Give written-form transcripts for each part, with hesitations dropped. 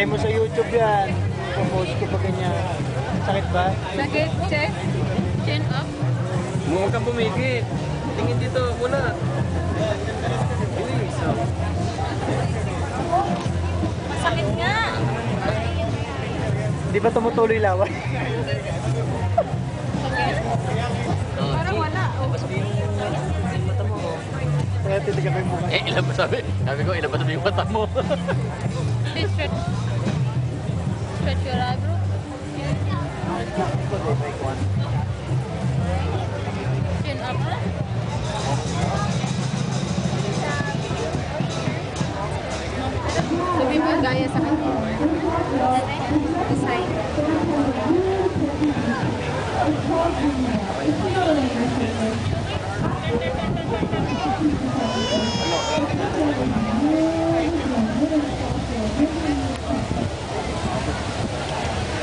Try mo sa YouTube yan. Post ko pa ganyan. Sakit ba? Sakit, check. Chin up. Huwag kang bumigit. Tingin dito muna. Bilis. Masakit nga. Di ba tumutuloy laway? Parang wala. Labas mo yung mata mo. Kaya titigan ko yung mukha. Ilabas sabi. Sabi ko, ilabas mo yung mata mo. Please stretch. Stretch your eyebrow. Chin up. Sabi mo gaya sa kanya. Design.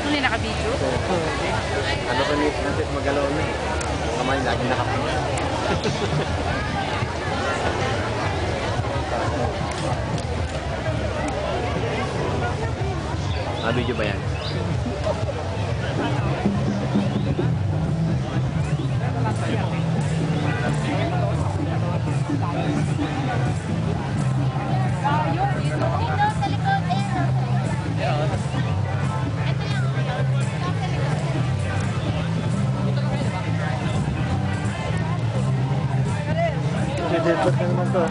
Muli naka-video? Ano ka natin magalaw na eh. Kamay lagi nakapagod. Video ba yan? Dito naman to.